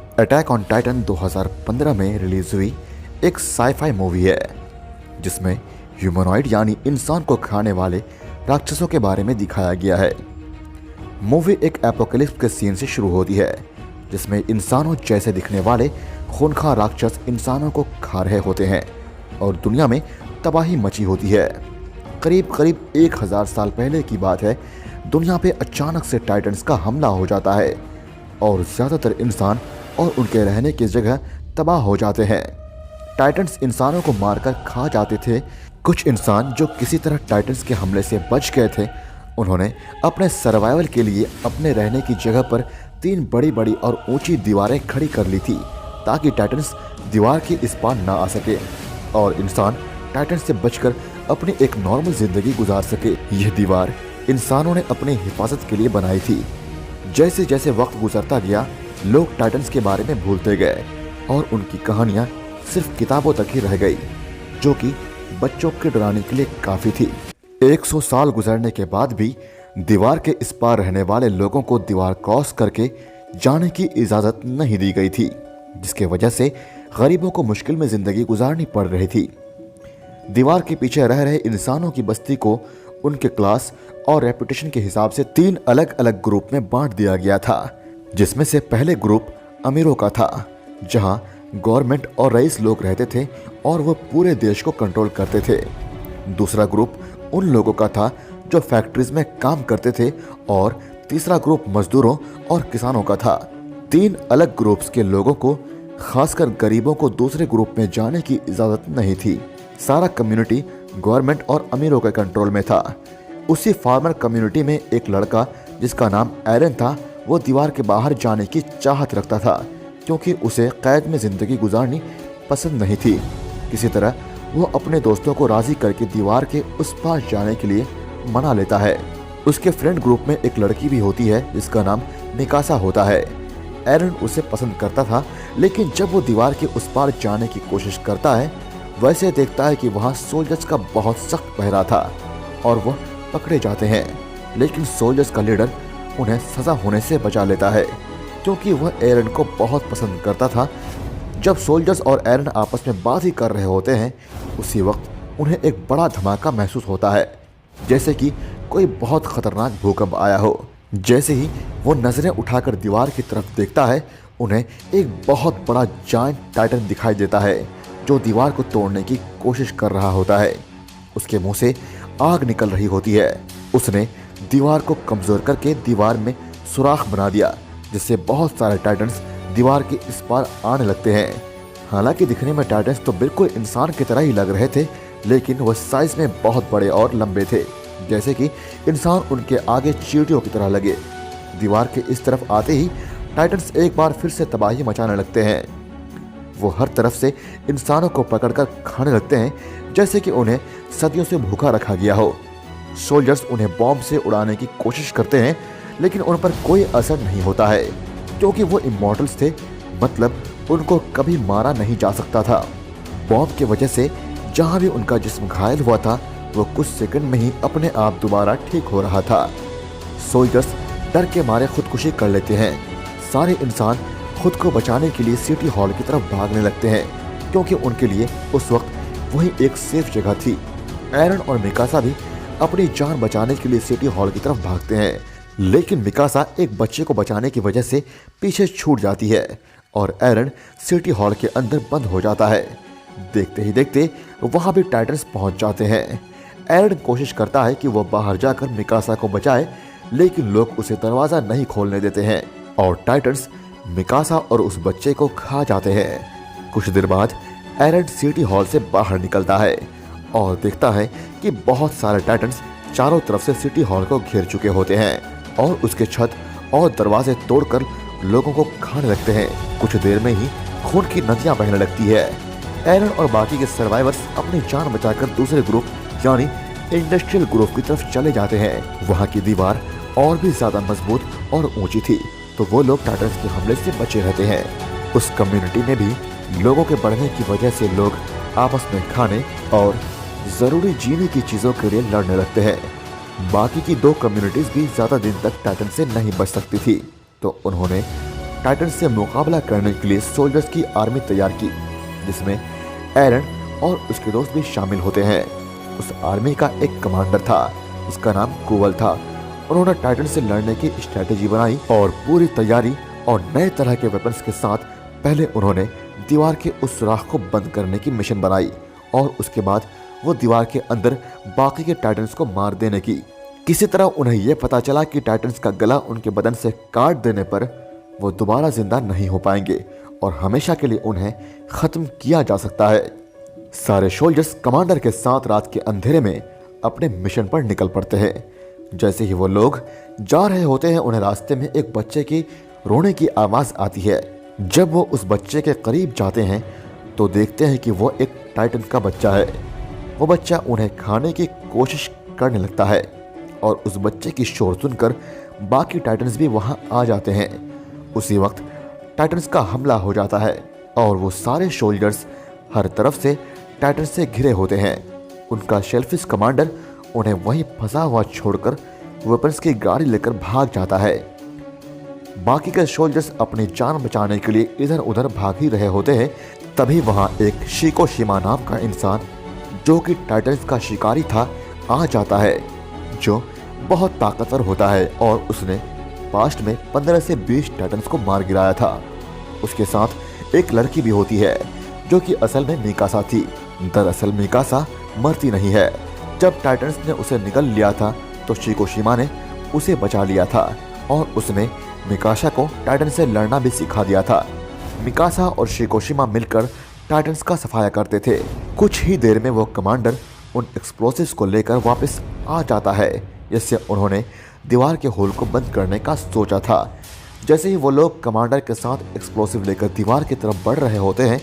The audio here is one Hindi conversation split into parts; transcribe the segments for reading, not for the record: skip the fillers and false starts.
अटैक ऑन टाइटन 2015 में रिलीज हुई एक साईफाई मूवी है जिसमें ह्यूमनॉइड यानी इंसान को खाने वाले राक्षसों के बारे में दिखाया गया है। मूवी एक एपोकलिप्स के सीन से शुरू होती है जिसमें इंसानों जैसे दिखने वाले खूंखार राक्षस इंसानों को खा रहे होते हैं और दुनिया में तबाही मची होती है। करीब करीब 1000 साल पहले की बात है। दुनिया पे अचानक से टाइटन्स का हमला हो जाता है और ज़्यादातर इंसान और उनके रहने की जगह तबाह हो जाते हैं। टाइटन्स इंसानों को मारकर खा जाते थे। कुछ इंसान जो किसी तरह टाइटन्स के हमले से बच गए थे, उन्होंने अपने सर्वाइवल के लिए अपने रहने की जगह पर 3 बड़ी बड़ी और ऊंची दीवारें खड़ी कर ली थी ताकि टाइटन्स दीवार के इस पार ना आ सके और इंसान टाइटन्स से बचकर अपनी एक नॉर्मल जिंदगी गुजार सके। यह दीवार इंसानों ने अपनी हिफाजत के लिए बनाई थी। जैसे जैसे वक्त गुजरता गया, लोग टाइटन्स के बारे में भूलते गए और उनकी कहानियां सिर्फ किताबों तक ही रह गई, जो कि बच्चों के डराने के लिए काफी थी। 100 साल गुजरने के बाद भी दीवार के इस पार रहने वाले लोगों को दीवार क्रॉस करके जाने की इजाजत नहीं दी गई थी, जिसके वजह से गरीबों को मुश्किल में जिंदगी गुजारनी पड़ रही थी। दीवार के पीछे रह रहे इंसानों की बस्ती को उनके क्लास और रेपुटेशन के हिसाब से 3 अलग अलग ग्रुप में बांट दिया गया था, जिसमें से पहले ग्रुप अमीरों का था, जहां गवर्नमेंट और रईस लोग रहते थे और वो पूरे देश को कंट्रोल करते थे। दूसरा ग्रुप उन लोगों का था जो फैक्ट्रीज में काम करते थे और तीसरा ग्रुप मजदूरों और किसानों का था। 3 अलग ग्रुप्स के लोगों को, खासकर गरीबों को दूसरे ग्रुप में जाने की इजाजत नहीं थी। सारा कम्युनिटी गवर्नमेंट और अमीरों के कंट्रोल में था। उसी फार्मर कम्युनिटी में एक लड़का जिसका नाम एरन था, वो दीवार के बाहर जाने की चाहत रखता था क्योंकि उसे कैद में जिंदगी गुजारनी पसंद नहीं थी। किसी तरह वो अपने दोस्तों को राजी करके दीवार के उस पार जाने के लिए मना लेता है। उसके फ्रेंड ग्रुप में एक लड़की भी होती है जिसका नाम मिकासा होता है। एरन उसे पसंद करता था, लेकिन जब वो दीवार के उस पार जाने की कोशिश करता है, वैसे देखता है कि वहाँ सोल्जर्स का बहुत सख्त पहरा था और वह पकड़े जाते हैं। लेकिन सोल्जर्स का लीडर उन्हें सजा होने से बचा लेता है क्योंकि वह एरन को बहुत पसंद करता था। जब सोल्जर्स और एरन आपस में बात ही कर रहे होते हैं, उसी वक्त उन्हें एक बड़ा धमाका महसूस होता है, जैसे कि कोई बहुत खतरनाक भूकंप आया हो। जैसे ही वो नजरें उठाकर दीवार की तरफ देखता है, उन्हें एक बहुत बड़ा जायंट टाइटन दिखाई देता है जो दीवार को तोड़ने की कोशिश कर रहा होता है। उसके मुंह से आग निकल रही होती है। उसने दीवार को कमजोर करके दीवार में सुराख बना दिया, जिससे बहुत सारे टाइटन्स दीवार के इस पार आने लगते हैं। हालांकि दिखने में टाइटन्स तो बिल्कुल इंसान की तरह ही लग रहे थे, लेकिन वह साइज में बहुत बड़े और लंबे थे, जैसे कि इंसान उनके आगे चींटियों की तरह लगे। दीवार के इस तरफ आते ही टाइटन्स एक बार फिर से तबाही मचाने लगते हैं। वो हर तरफ से इंसानों को पकड़कर खाने लगते हैं, जैसे कि उन्हें सदियों से भूखा रखा गया हो। सोल्जर्स उन्हें बॉम्ब से उड़ाने की कोशिश करते हैं, लेकिन उन पर कोई असर नहीं होता है क्योंकि वो इमॉर्टल्स थे, मतलब उनको कभी मारा नहीं जा सकता था। बॉम्ब की वजह से जहां भी उनका जिस्म घायल हुआ था, वो कुछ सेकंड में ही अपने आप दोबारा ठीक हो रहा था। सोल्जर्स डर के मारे खुदकुशी कर लेते हैं। सारे इंसान खुद को बचाने के लिए सिटी हॉल की तरफ भागने लगते हैं क्योंकि उनके लिए उस वक्त वही एक सेफ जगह थी। एरन और मिकासा भी अपनी जान बचाने के लिए सिटी हॉल की तरफ भागते हैं, लेकिन मिकासा एक बच्चे को बचाने की वजह से पीछे छूट जाती है और एरन सिटी हॉल के अंदर बंद हो जाता है। देखते ही देखते वहां भी टाइटन्स पहुंच जाते हैं। एरन कोशिश करता है कि वह बाहर जाकर मिकासा को बचाए, लेकिन लोग उसे दरवाजा नहीं खोलने देते हैं और टाइटन्स मिकासा और उस बच्चे को खा जाते हैं। कुछ देर बाद एरन सिटी हॉल से बाहर निकलता है और देखता है कि बहुत सारे टाइटन्स चारों तरफ से सिटी हॉल को घेर चुके होते हैं और उसके छत और दरवाजे तोड़कर लोगों को खाने लगते हैं। कुछ देर में ही खून की नदियां बहने लगती है। एरन और बाकी के सर्वाइवर्स अपनी जान बचाकर दूसरे ग्रुप यानी इंडस्ट्रियल ग्रुप की तरफ चले जाते हैं। वहाँ की दीवार और भी ज्यादा मजबूत और ऊंची थी, तो वो लोग टाइटन्स के हमले से बचे रहते हैं। उस कम्युनिटी में भी लोगों के बढ़ने की वजह से लोग आपस में खाने और जरूरी जीने की चीजों के लिए लड़ने लगते हैं। बाकी की 2 कम्युनिटीज भी ज्यादा दिन तक टाइटन से नहीं बच सकती थी, तो उन्होंने टाइटन से मुकाबला करने के लिए सोल्जर्स की आर्मी तैयार की, जिसमें एरन और उसके दोस्त भी शामिल होते हैं। उस आर्मी का एक कमांडर था, उसका नाम कोवल था। उन्होंने टाइटन से लड़ने की स्ट्रेटेजी बनाई और पूरी तैयारी और नए तरह के वेपन्स के साथ पहले उन्होंने दीवार के उस सुराख को बंद करने की मिशन बनाई और उसके बाद वो दीवार के अंदर बाकी के टाइटन्स को मार देने की। किसी तरह उन्हें यह पता चला कि टाइटन्स का गला उनके बदन से काट देने पर वो दोबारा जिंदा नहीं हो पाएंगे और हमेशा के लिए उन्हें खत्म किया जा सकता है। सारे सोल्जर्स कमांडर के साथ रात के अंधेरे में अपने मिशन पर निकल पड़ते हैं। जैसे ही वो लोग जा रहे होते हैं, उन्हें रास्ते में एक बच्चे की रोने की आवाज आती है। जब वो उस बच्चे के करीब जाते हैं तो देखते हैं कि वो एक टाइटन का बच्चा है। वो बच्चा उन्हें खाने की कोशिश करने लगता है और उस बच्चे की शोर सुनकर बाकी टाइटन्स भी वहां आ जाते हैं। उसी वक्त टाइटन्स का हमला हो जाता है और वो सारे सोल्जर्स हर तरफ से टाइटन से घिरे होते हैं। उनका शेल्फिश कमांडर उन्हें वहीं फंसा हुआ छोड़कर वेपन्स की गाड़ी लेकर भाग जाता है। बाकी के सोल्जर्स अपनी जान बचाने के लिए इधर उधर भाग ही रहे होते हैं। तभी वहां एक शिकोशिमा नाम का इंसान, जो कि टाइटन्स का शिकारी था, आ जाता है, जो बहुत ताकतवर होता है और उसने पास्ट में 15 से 20 टाइटन्स को मार गिराया था। उसके साथ एक लड़की भी होती है जो कि असल में मिकासा थी। दरअसल मिकासा मरती नहीं है। जब टाइटन्स ने उसे निगल लिया था तो शिकोशिमा ने उसे बचा लिया था और उसने मिकासा को टाइटन से लड़ना भी सिखा दिया था। मिकासा और शिकोशिमा मिलकर टाइटन्स का सफाया करते थे। कुछ ही देर में वो कमांडर उन एक्सप्लोसिव्स को लेकर वापस आ जाता है, जिससे उन्होंने दीवार के होल को बंद करने का सोचा था। जैसे ही वो लोग कमांडर के साथ एक्सप्लोसिव लेकर दीवार की तरफ बढ़ रहे होते हैं,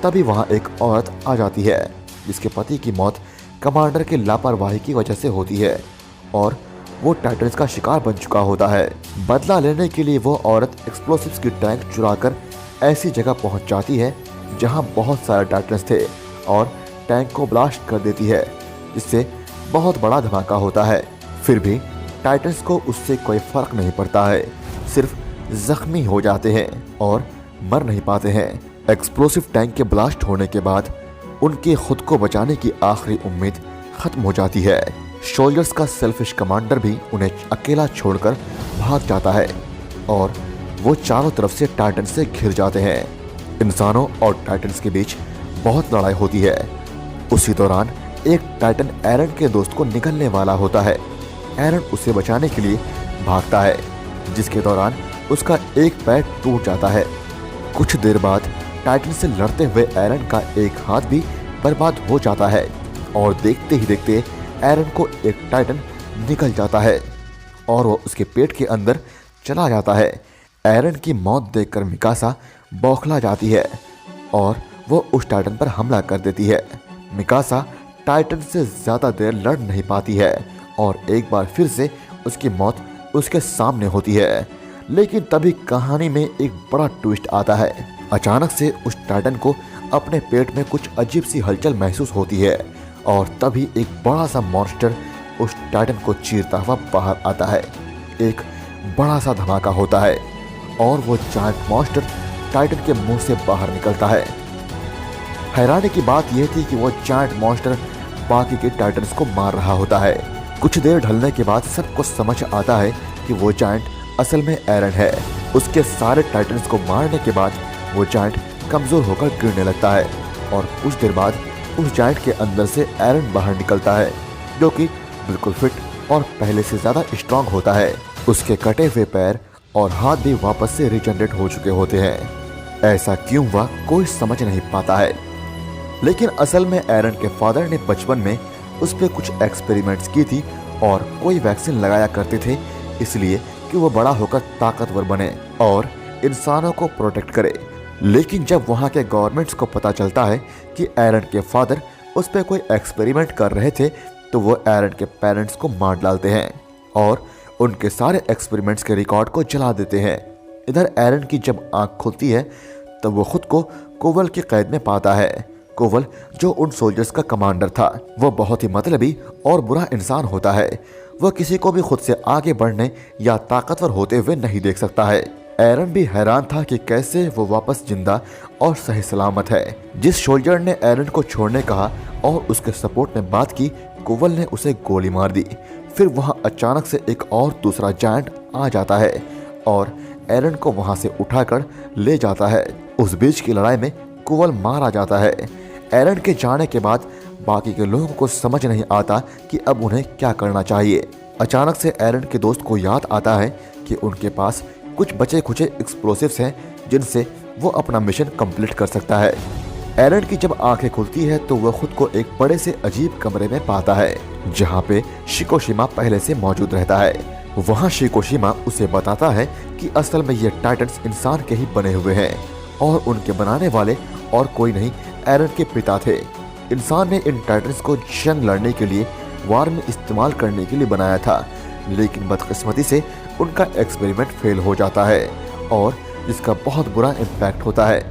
तभी वहां एक औरत आ जाती है, जिसके पति की मौत कमांडर की लापरवाही की वजह से होती है और वो टाइटन्स का शिकार बन चुका होता है। बदला लेने के लिए वो औरत एक्सप्लोसिव्स की टैंक चुराकर ऐसी जगह पहुंच जाती है जहां बहुत सारे टाइटन्स थे और टैंक को ब्लास्ट कर देती है, जिससे बहुत बड़ा धमाका होता है। फिर भी टाइटन्स को उससे कोई फर्क नहीं पड़ता है, सिर्फ जख्मी हो जाते हैं और मर नहीं पाते हैं। एक्सप्लोसिव टैंक के ब्लास्ट होने के बाद उनके खुद को बचाने की आखिरी उम्मीद खत्म हो जाती है। सोल्जर्स का सेल्फिश कमांडर भी उन्हें अकेला छोड़कर भाग जाता है और वो चारों तरफ से टाइटन से घिर जाते हैं। इंसानों और टाइटन्स के बीच बहुत लड़ाई होती है। उसी दौरान एक टाइटन एरन के दोस्त को निगलने वाला होता है। एरन उसे बचाने के लिए भागता है, जिसके दौरान उसका एक पैर टूट जाता है। कुछ देर बाद टाइटन से लड़ते हुए एरन का एक हाथ भी बर्बाद हो जाता है और देखते ही देखते एरन को एक टाइटन निकल जाता है और वो उसके पेट के अंदर चला जाता है। एरन की मौत देखकर मिकासा बौखला जाती है और वो उस टाइटन पर हमला कर देती है। मिकासा टाइटन से ज़्यादा देर लड़ नहीं पाती है और एक बार फिर से उसकी मौत उसके सामने होती है। लेकिन तभी कहानी में एक बड़ा ट्विस्ट आता है। अचानक से उस टाइटन को अपने पेट में कुछ अजीब सी हलचल महसूस होती है और तभी एक बड़ा सा मॉन्स्टर उस टाइटन को चीरता हुआ बाहर आता है। एक बड़ा सा धमाका होता है और वो जायंट मॉन्स्टर टाइटन के मुंह से बाहर निकलता है। हैरानी की बात यह थी कि वो जायंट मॉन्स्टर बाकी के टाइटन्स को मार रहा होता है। कुछ देर ढलने के बाद सबको समझ आता है कि वो जायंट असल में एरन है। उसके सारे टाइटन्स को मारने के बाद वो जायंट कमजोर होकर गिरने लगता है और कुछ देर बाद उस जायंट के अंदर से एरन बाहर निकलता है, जो कि बिल्कुल फिट और पहले से ज़्यादा स्ट्रांग होता है। उसके कटे हुए पैर और हाथ भी वापस से रिजनरेट हो चुके होते हैं। ऐसा क्यों हुआ कोई समझ नहीं पाता है, लेकिन असल में एरन के फादर ने बचपन में उस पर कुछ एक्सपेरिमेंट्स की थी और कोई वैक्सीन लगाया करते थे, इसलिए कि वो बड़ा होकर ताकतवर बने और इंसानों को प्रोटेक्ट करे। लेकिन जब वहाँ के गवर्नमेंट्स को पता चलता है कि एरन के फादर उस पर कोई एक्सपेरिमेंट कर रहे थे, तो वो एरन के पेरेंट्स को मार डालते हैं और उनके सारे एक्सपेरिमेंट्स के रिकॉर्ड को जला देते हैं। इधर एरन की जब आंख खुलती है तब वो खुद को कोवल की कैद में पाता है। कोवल, जो उन सोल्जर्स का कमांडर था, वो बहुत ही मतलबी और बुरा इंसान होता है। वह किसी को भी खुद से आगे बढ़ने या ताकतवर होते हुए नहीं देख सकता है। एरन भी हैरान था कि कैसे वो वापस जिंदा और सही सलामत है। जिस सोल्जर ने एरन को छोड़ने कहा और उसके सपोर्ट में बात की, कोवल ने उसे गोली मार दी। फिर वहां अचानक से एक और दूसरा जायंट आ जाता है और एरन को वहां से उठाकर ले जाता है। उस बीच की लड़ाई में कोवल मारा जाता है। एरन के जाने के बाद बाकी के लोगों को समझ नहीं आता कि अब उन्हें क्या करना चाहिए। अचानक से एरन के दोस्त को याद आता है कि उनके पास कुछ बचे खुचे एक्सप्लोसिव्स हैं जिनसे वो अपना मिशन कंप्लीट कर सकता है। एरन की जब आंखें खुलती है तो वह खुद को एक बड़े से अजीब कमरे में पाता है जहां पे शिकोशिमा पहले से मौजूद रहता है। वहां शिकोशिमा उसे बताता है कि असल में ये टाइटन्स इंसान के ही बने हुए हैं और उनके बनाने वाले और कोई नहीं एरन के पिता थे। इंसान ने इन टाइटन्स को जंग लड़ने के लिए वार में इस्तेमाल करने के लिए बनाया था, लेकिन बदकिस्मती से उनका एक्सपेरिमेंट फेल हो जाता है और जिसका बहुत बुरा इम्पैक्ट होता है।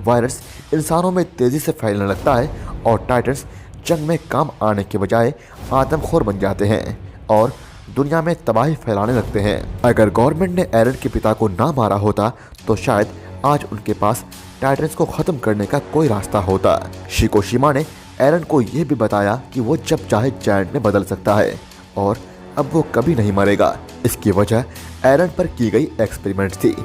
वायरस इंसानों में तेजी से फैलने लगता है और टाइटन्स जंग में काम आने के बजाय आदमखोर बन जाते हैं और दुनिया में तबाही फैलाने लगते हैं। अगर गवर्नमेंट ने एरन के पिता को ना मारा होता तो शायद आज उनके पास टाइटन्स को खत्म करने का कोई रास्ता होता। शिकोशिमा ने एरन को यह भी बताया कि वो जब चाहे जायंट में बदल सकता है और अब वो कभी नहीं मरेगा। इसकी वजह एरन पर की गई एक्सपेरिमेंट थी।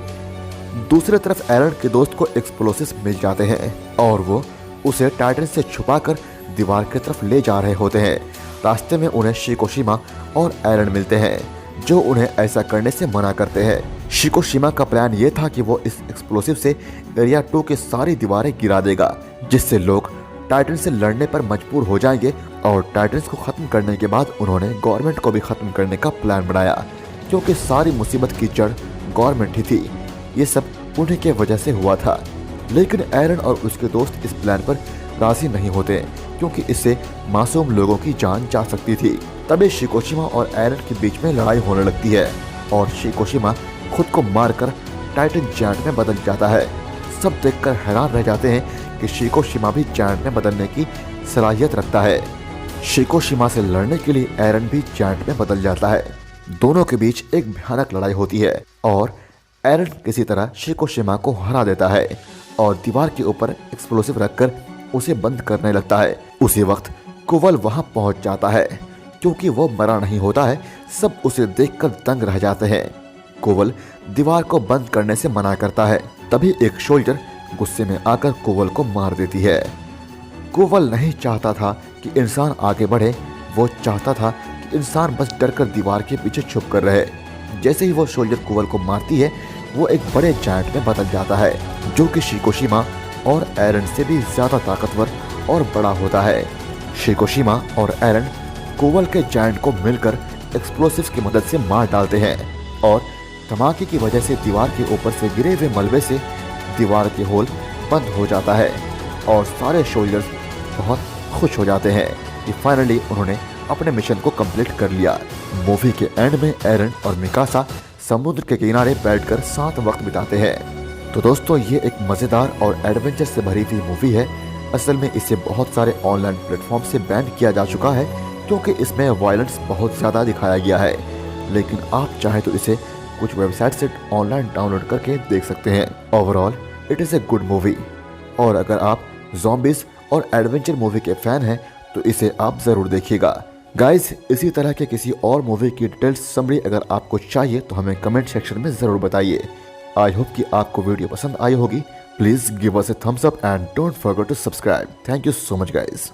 दूसरी तरफ एरन के दोस्त को एक्सप्लोसिव्स मिल जाते हैं और वो उसे टाइटन से छुपाकर दीवार की तरफ ले जा रहे होते हैं। रास्ते में उन्हें शिकोशिमा और एरन मिलते हैं जो उन्हें ऐसा करने से मना करते हैं। शिकोशिमा का प्लान ये था कि वो इस एक्सप्लोसिव से एरिया 2 की सारी दीवारें गिरा देगा, जिससे लोग टाइटन से लड़ने पर मजबूर हो जाएंगे और टाइटन्स को खत्म करने के बाद उन्होंने गवर्नमेंट को भी खत्म करने का प्लान बनाया, क्योंकि सारी मुसीबत की जड़ गवर्नमेंट ही थी। ये सब उन्हीं के वजह से हुआ था। लेकिन एरन और उसके दोस्त इस प्लान पर राजी नहीं होते क्योंकि इससे मासूम लोगों की जान जा सकती थी। तभी शिकोशिमा और एरन के बीच में लड़ाई होने लगती है और शिकोशिमा खुद को मारकर टाइटन जायंट में बदल जाता है। सब देखकर हैरान रह जाते हैं कि शिकोशिमा भी जायंट में बदलने की सलाहियत रखता है। शिकोशिमा से लड़ने के लिए एरन भी जायंट में बदल जाता है। दोनों के बीच एक भयानक लड़ाई होती है और एरन किसी तरह शिकोशिमा को हरा देता है और दीवार के ऊपर एक्सप्लोसिव रखकर उसे बंद करने लगता है। उसी वक्त कोवल वहां पहुंच जाता है। क्योंकि वो मरा नहीं होता है, सब उसे देखकर दंग रह जाते हैं। कोवल दीवार को बंद करने से मना करता है। तभी एक सोल्जर गुस्से में आकर कोवल को मार देती है। कोवल नहीं चाहता था कि इंसान आगे बढ़े, वो चाहता था कि इंसान बस डरकर दीवार के पीछे छुप कर रहे। जैसे ही वो सोल्जर कोवल को मारती है, वो एक बड़े जायंट में बदल जाता है जो कि शिकोशिमा और एरन से भी ज्यादा ताकतवर और बड़ा होता है। शिकोशिमा और एरन कोवल के जायंट को मिलकर एक्सप्लोसिव्स की मदद से मार डालते हैं और धमाके की वजह से दीवार के ऊपर से गिरे हुए मलबे से दीवार के होल बंद हो जाता है और सारे सोल्जर्स बहुत खुश हो जाते हैं कि फाइनली उन्होंने अपने मिशन को कंप्लीट कर लिया। मूवी के एंड में एरन और मिकासा समुद्र के किनारे बैठकर साथ वक्त बिताते हैं। तो दोस्तों, ये एक मज़ेदार और एडवेंचर से भरी हुई मूवी है। असल में इसे बहुत सारे ऑनलाइन प्लेटफॉर्म से बैन किया जा चुका है क्योंकि इसमें वायलेंस बहुत ज़्यादा दिखाया गया है, लेकिन आप चाहे तो इसे कुछ वेबसाइट से ऑनलाइन डाउनलोड करके देख सकते हैं। Overall it is a good movie और अगर आप ज़ॉम्बीज़ और एडवेंचर मूवी के फ़ैन हैं तो इसे आप ज़रूर देखिएगा। गाइस, इसी तरह के किसी और मूवी की डिटेल्स समरी अगर आपको चाहिए तो हमें कमेंट सेक्शन में ज़रूर बताइए। आई होप कि आपको वीडियो पसंद आई होगी। Please give us a thumbs up and don't forget to subscribe. Thank you so much guys.